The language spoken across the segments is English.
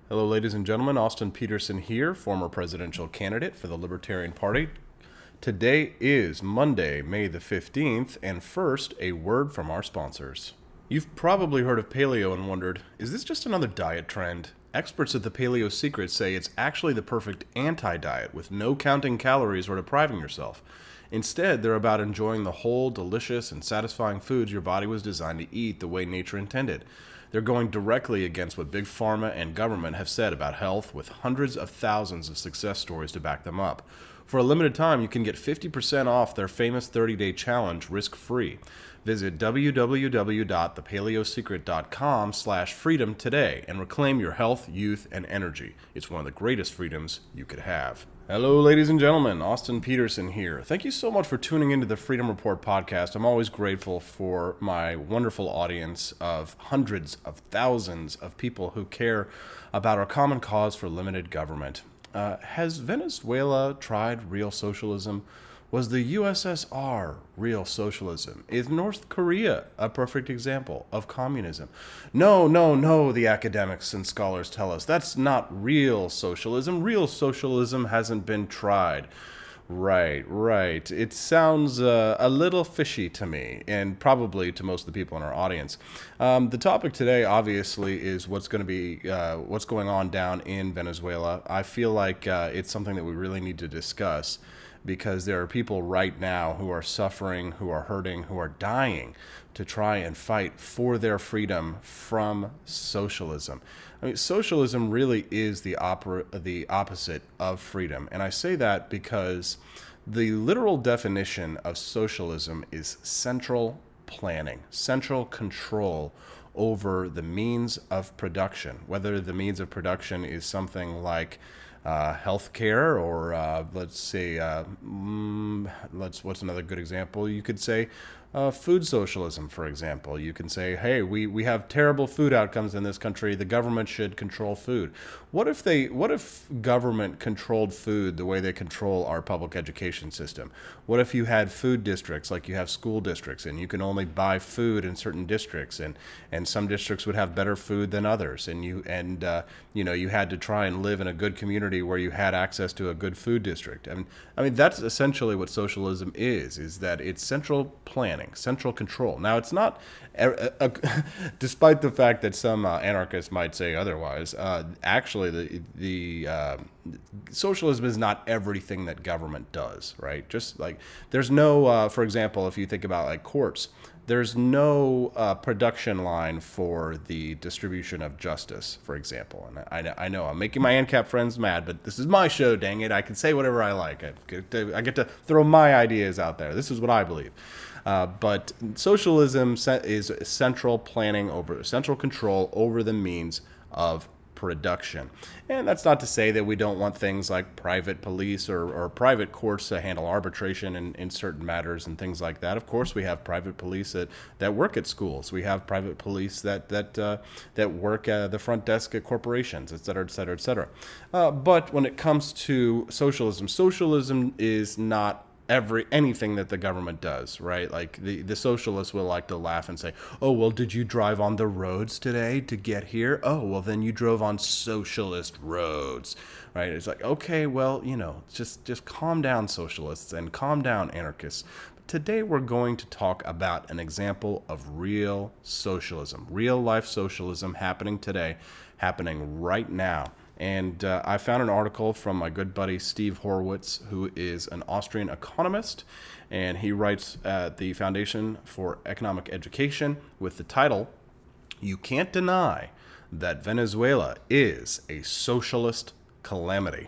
Hello, ladies and gentlemen. Austin Petersen here, former presidential candidate for the Libertarian Party. Today is Monday, May the 15th, and first, a word from our sponsors. You've probably heard of paleo and wondered, is this just another diet trend? Experts at the Paleo Secret say it's actually the perfect anti-diet with no counting calories or depriving yourself. Instead, they're about enjoying the whole, delicious, and satisfying foods your body was designed to eat the way nature intended. They're going directly against what Big Pharma and government have said about health, with hundreds of thousands of success stories to back them up. For a limited time, you can get 50% off their famous 30-day challenge risk-free. Visit www.thepaleosecret.com/freedom today and reclaim your health, youth, and energy. It's one of the greatest freedoms you could have. Hello, ladies and gentlemen. Austin Petersen here. Thank you so much for tuning into the Freedom Report podcast. I'm always grateful for my wonderful audience of hundreds of thousands of people who care about our common cause for limited government. Has Venezuela tried real socialism? Was the USSR real socialism? Is North Korea a perfect example of communism? No, the academics and scholars tell us that's not real socialism. Real socialism hasn't been tried. Right. It sounds a little fishy to me, and probably to most of the people in our audience. The topic today, obviously, is what's going on down in Venezuela. I feel like it's something that we really need to discuss, because there are people right now who are suffering, who are hurting, who are dying to try and fight for their freedom from socialism. I mean, socialism really is the opposite of freedom. And I say that because the literal definition of socialism is central planning, central control over the means of production, whether the means of production is something like healthcare, or let's say, what's another good example? You could say food socialism, for example. You can say, hey, we have terrible food outcomes in this country. The government should control food. What if government controlled food the way they control our public education system? What if you had food districts like you have school districts, and you can only buy food in certain districts, and some districts would have better food than others, and you had to try and live in a good community where you had access to a good food district. I mean that's essentially what socialism is that it's central planning, central control. Now, it's not, despite the fact that some anarchists might say otherwise, actually the socialism is not everything that government does, right? Just like there's no, for example, if you think about like courts, there's no production line for the distribution of justice, for example. And I know I'm making my ANCAP friends mad, but this is my show, dang it. I can say whatever I like. I get to throw my ideas out there. This is what I believe. But socialism is central planning over, central control over the means of production. And that's not to say that we don't want things like private police or private courts to handle arbitration in certain matters and things like that. Of course, we have private police that work at schools. We have private police that work at the front desk at corporations, et cetera, et cetera, et cetera. But when it comes to socialism, socialism is not anything that the government does, right? Like the socialists will like to laugh and say, oh, well, did you drive on the roads today to get here? Oh, well, then you drove on socialist roads, right? It's like, okay, well, just calm down, socialists, and calm down, anarchists. Today we're going to talk about an example of real socialism, real life socialism happening today, happening right now. And I found an article from my good buddy Steve Horwitz, who is an Austrian economist, and he writes at the Foundation for Economic Education with the title, "You Can't Deny That Venezuela is a Socialist Calamity."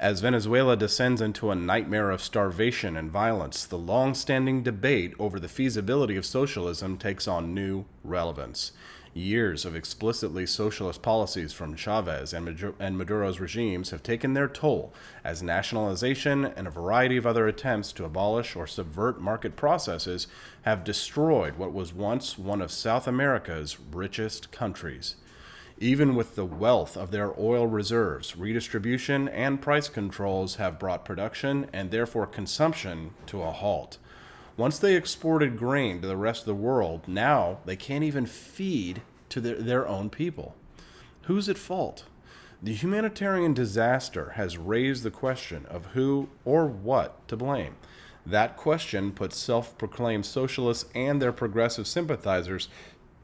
As Venezuela descends into a nightmare of starvation and violence, the long-standing debate over the feasibility of socialism takes on new relevance. Years of explicitly socialist policies from Chavez and Maduro's regimes have taken their toll, as nationalization and a variety of other attempts to abolish or subvert market processes have destroyed what was once one of South America's richest countries. Even with the wealth of their oil reserves, redistribution and price controls have brought production and therefore consumption to a halt. Once they exported grain to the rest of the world, now they can't even feed to their own people. Who's at fault? The humanitarian disaster has raised the question of who or what to blame. That question puts self-proclaimed socialists and their progressive sympathizers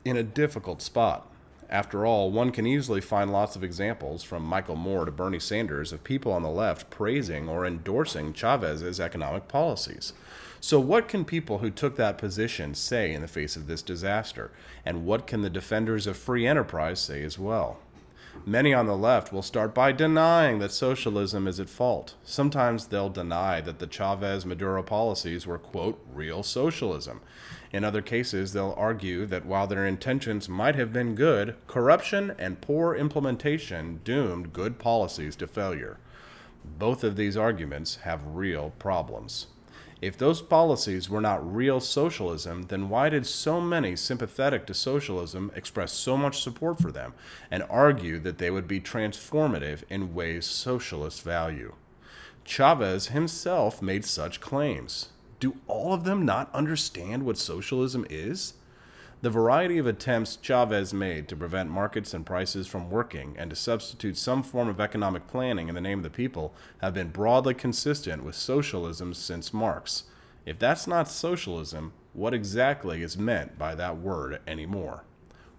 in a difficult spot. After all, one can easily find lots of examples, from Michael Moore to Bernie Sanders, of people on the left praising or endorsing Chavez's economic policies. So what can people who took that position say in the face of this disaster? And what can the defenders of free enterprise say as well? Many on the left will start by denying that socialism is at fault. Sometimes they'll deny that the Chavez-Maduro policies were, quote, real socialism. In other cases, they'll argue that while their intentions might have been good, corruption and poor implementation doomed good policies to failure. Both of these arguments have real problems. If those policies were not real socialism, then why did so many sympathetic to socialism express so much support for them and argue that they would be transformative in ways socialists value? Chavez himself made such claims. Do all of them not understand what socialism is? The variety of attempts Chavez made to prevent markets and prices from working and to substitute some form of economic planning in the name of the people have been broadly consistent with socialism since Marx. If that's not socialism, what exactly is meant by that word anymore?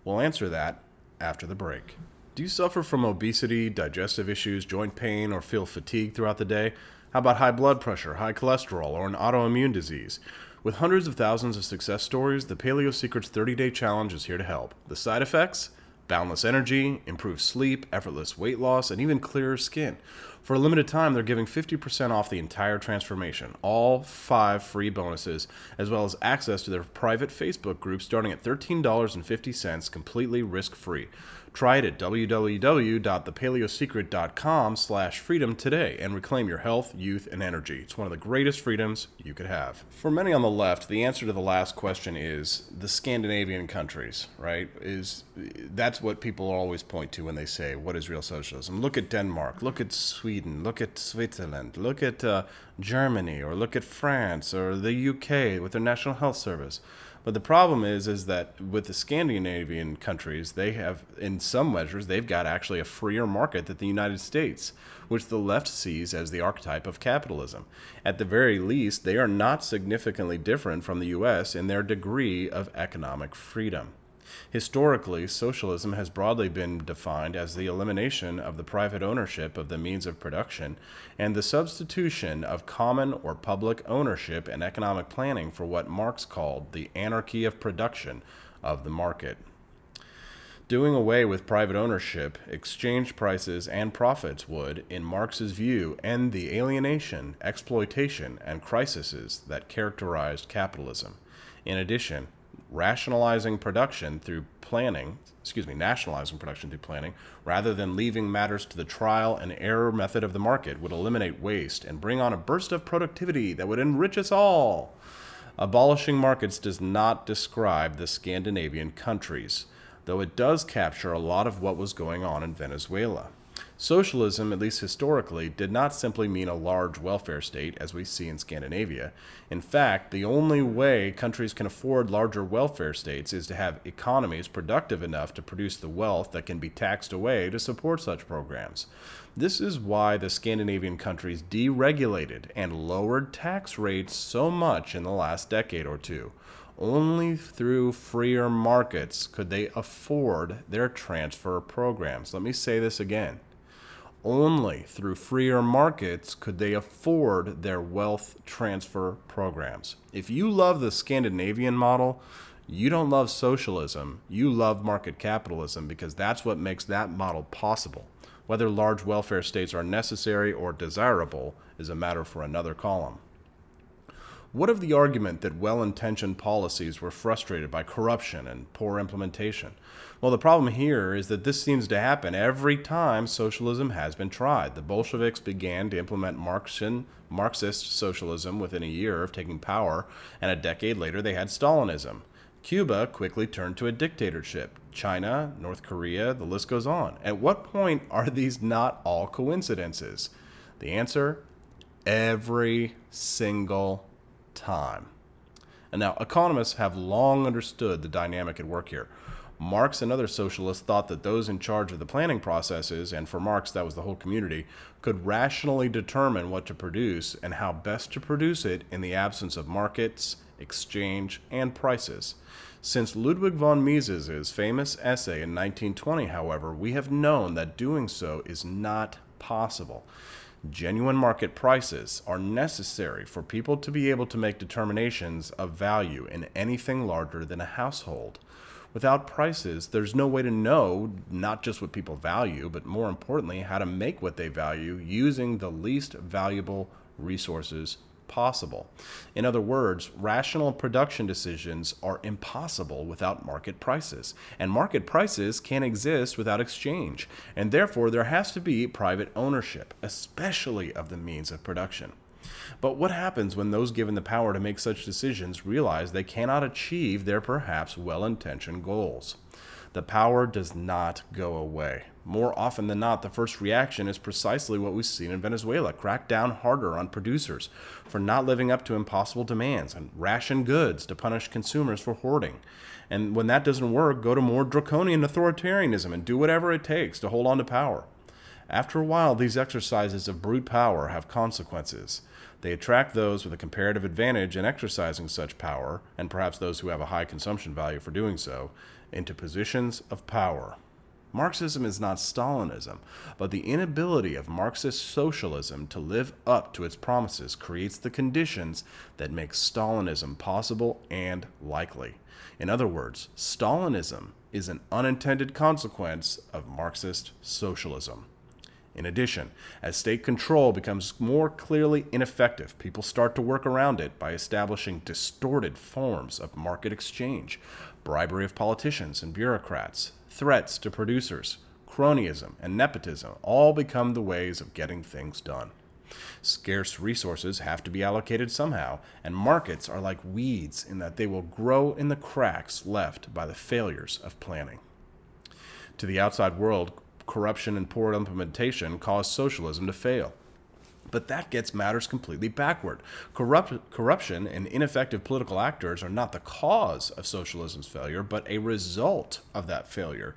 We'll answer that after the break. Do you suffer from obesity, digestive issues, joint pain, or feel fatigued throughout the day? How about high blood pressure, high cholesterol, or an autoimmune disease? With hundreds of thousands of success stories, the Paleo Secrets 30-Day Challenge is here to help. The side effects? Boundless energy, improved sleep, effortless weight loss, and even clearer skin. For a limited time, they're giving 50% off the entire transformation, all 5 free bonuses, as well as access to their private Facebook group starting at $13.50 completely risk-free. Try it at www.thepaleosecret.com/freedom today and reclaim your health, youth, and energy. It's one of the greatest freedoms you could have. For many on the left, the answer to the last question is the Scandinavian countries, right? That's what people always point to when they say, what is real socialism? Look at Denmark, look at Sweden, look at Switzerland, look at Germany, or look at France, or the UK with their National Health Service. But the problem is that with the Scandinavian countries, they have, in some measures, they've got actually a freer market than the United States, which the left sees as the archetype of capitalism. At the very least, they are not significantly different from the U.S. in their degree of economic freedom. Historically, socialism has broadly been defined as the elimination of the private ownership of the means of production and the substitution of common or public ownership and economic planning for what Marx called the anarchy of production of the market. Doing away with private ownership, exchange prices, and profits would, in Marx's view, end the alienation, exploitation, and crises that characterized capitalism. In addition, nationalizing production through planning, rather than leaving matters to the trial and error method of the market, would eliminate waste and bring on a burst of productivity that would enrich us all. Abolishing markets does not describe the Scandinavian countries, though it does capture a lot of what was going on in Venezuela. Socialism, at least historically, did not simply mean a large welfare state, as we see in Scandinavia. In fact, the only way countries can afford larger welfare states is to have economies productive enough to produce the wealth that can be taxed away to support such programs. This is why the Scandinavian countries deregulated and lowered tax rates so much in the last decade or two. Only through freer markets could they afford their transfer programs. Let me say this again. Only through freer markets could they afford their wealth transfer programs. If you love the Scandinavian model, you don't love socialism, you love market capitalism, because that's what makes that model possible. Whether large welfare states are necessary or desirable is a matter for another column. What of the argument that well-intentioned policies were frustrated by corruption and poor implementation? Well, the problem here is that this seems to happen every time socialism has been tried. The Bolsheviks began to implement Marxist socialism within a year of taking power, and a decade later they had Stalinism. Cuba quickly turned to a dictatorship. China, North Korea, the list goes on. At what point are these not all coincidences? The answer, every single time. And now, economists have long understood the dynamic at work here. Marx and other socialists thought that those in charge of the planning processes, and for Marx that was the whole community, could rationally determine what to produce and how best to produce it in the absence of markets, exchange, and prices. Since Ludwig von Mises's famous essay in 1920, however, we have known that doing so is not possible. Genuine market prices are necessary for people to be able to make determinations of value in anything larger than a household. Without prices, there's no way to know not just what people value, but more importantly, how to make what they value using the least valuable resources possible. In other words, rational production decisions are impossible without market prices, and market prices can't exist without exchange, and therefore there has to be private ownership, especially of the means of production. But what happens when those given the power to make such decisions realize they cannot achieve their perhaps well-intentioned goals? The power does not go away. More often than not, the first reaction is precisely what we've seen in Venezuela: crack down harder on producers for not living up to impossible demands, and ration goods to punish consumers for hoarding. And when that doesn't work, go to more draconian authoritarianism and do whatever it takes to hold on to power. After a while, these exercises of brute power have consequences. They attract those with a comparative advantage in exercising such power, and perhaps those who have a high consumption value for doing so, into positions of power. Marxism is not Stalinism, but the inability of Marxist socialism to live up to its promises creates the conditions that make Stalinism possible and likely. In other words, Stalinism is an unintended consequence of Marxist socialism. In addition, as state control becomes more clearly ineffective, people start to work around it by establishing distorted forms of market exchange, bribery of politicians and bureaucrats, threats to producers, cronyism, and nepotism all become the ways of getting things done. Scarce resources have to be allocated somehow, and markets are like weeds in that they will grow in the cracks left by the failures of planning. To the outside world, corruption and poor implementation cause socialism to fail. But that gets matters completely backward. Corruption and ineffective political actors are not the cause of socialism's failure, but a result of that failure.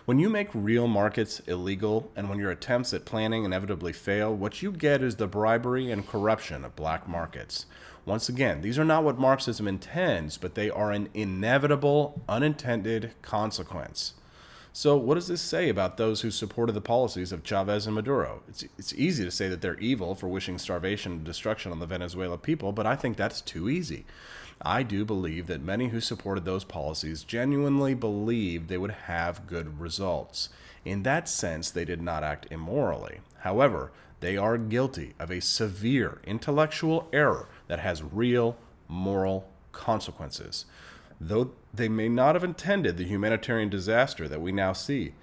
When you make real markets illegal, and when your attempts at planning inevitably fail, what you get is the bribery and corruption of black markets. Once again, these are not what Marxism intends, but they are an inevitable, unintended consequence. So what does this say about those who supported the policies of Chavez and Maduro? It's easy to say that they're evil for wishing starvation and destruction on the Venezuela people, but I think that's too easy. I do believe that many who supported those policies genuinely believed they would have good results. In that sense, they did not act immorally. However, they are guilty of a severe intellectual error that has real moral consequences. Though they may not have intended the humanitarian disaster that we now see,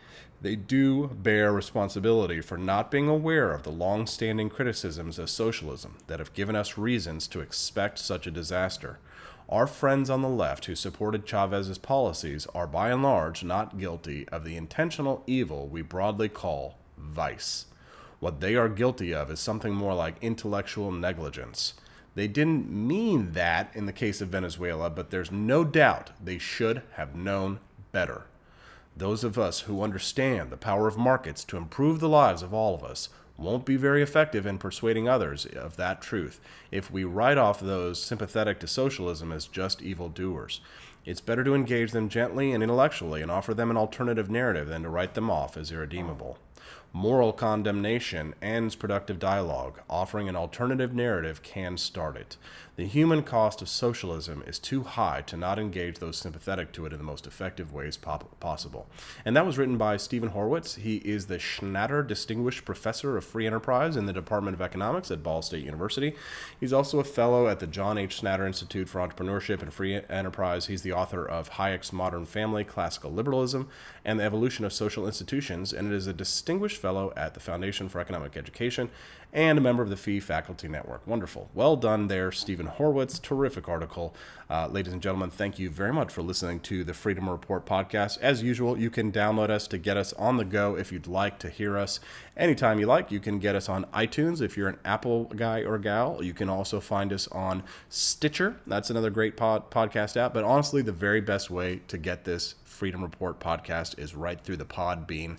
they do bear responsibility for not being aware of the long-standing criticisms of socialism that have given us reasons to expect such a disaster. Our friends on the left who supported Chavez's policies are by and large not guilty of the intentional evil we broadly call vice. What they are guilty of is something more like intellectual negligence. They didn't mean that in the case of Venezuela, but there's no doubt they should have known better. Those of us who understand the power of markets to improve the lives of all of us won't be very effective in persuading others of that truth if we write off those sympathetic to socialism as just evildoers. It's better to engage them gently and intellectually and offer them an alternative narrative than to write them off as irredeemable. Moral condemnation ends productive dialogue. Offering an alternative narrative can start it. The human cost of socialism is too high to not engage those sympathetic to it in the most effective ways possible. And that was written by Steve Horwitz. He is the Schnatter Distinguished Professor of Free Enterprise in the Department of Economics at Ball State University. He's also a fellow at the John H. Schnatter Institute for Entrepreneurship and Free Enterprise. He's the author of Hayek's Modern Family, Classical Liberalism, and the Evolution of Social Institutions, and it is a distinguished Fellow at the Foundation for Economic Education, and a member of the Fee Faculty Network. Wonderful. Well done there, Stephen Horwitz. Terrific article. Ladies and gentlemen, thank you very much for listening to the Freedom Report podcast. As usual, you can download us to get us on the go if you'd like to hear us anytime you like. You can get us on iTunes if you're an Apple guy or gal. You can also find us on Stitcher. That's another great podcast app. But honestly, the very best way to get this Freedom Report podcast is right through the Podbean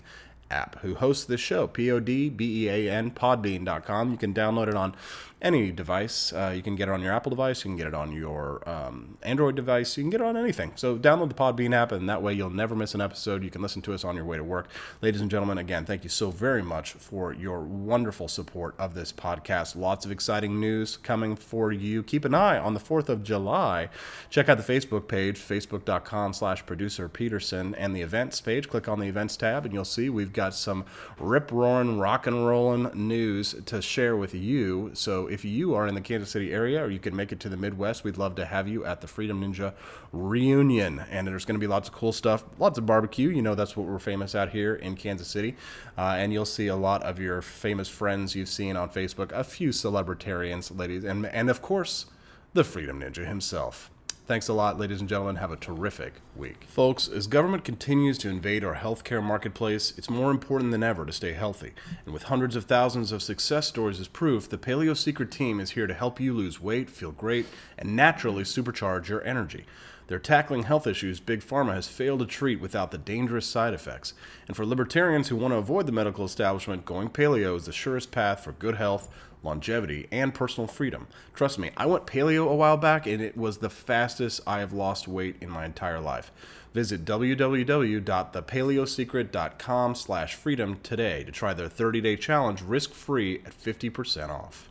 app, who hosts this show, Podbean, podbean.com. You can download it on any device. You can get it on your Apple device. You can get it on your Android device. You can get it on anything. So download the Podbean app, and that way you'll never miss an episode. You can listen to us on your way to work. Ladies and gentlemen, again, thank you so very much for your wonderful support of this podcast. Lots of exciting news coming for you. Keep an eye on the 4th of July. Check out the Facebook page, facebook.com/producer Petersen, and the events page. Click on the events tab, and you'll see we've got some rip-roaring, rock-and-rolling news to share with you. So if you are in the Kansas City area, or you can make it to the Midwest, we'd love to have you at the Freedom Ninja reunion. And there's going to be lots of cool stuff, lots of barbecue. You know, that's what we're famous at here in Kansas City. And you'll see a lot of your famous friends you've seen on Facebook, a few celebritarians, ladies, and of course, the Freedom Ninja himself. Thanks a lot, ladies and gentlemen. Have a terrific week. Folks, as government continues to invade our healthcare marketplace, it's more important than ever to stay healthy. And with hundreds of thousands of success stories as proof, the Paleo Secret team is here to help you lose weight, feel great, and naturally supercharge your energy. They're tackling health issues Big Pharma has failed to treat without the dangerous side effects. And for libertarians who want to avoid the medical establishment, going paleo is the surest path for good health, longevity, and personal freedom. Trust me, I went paleo a while back, and it was the fastest I have lost weight in my entire life. Visit www.thepaleosecret.com/freedom today to try their 30-day challenge risk-free at 50% off.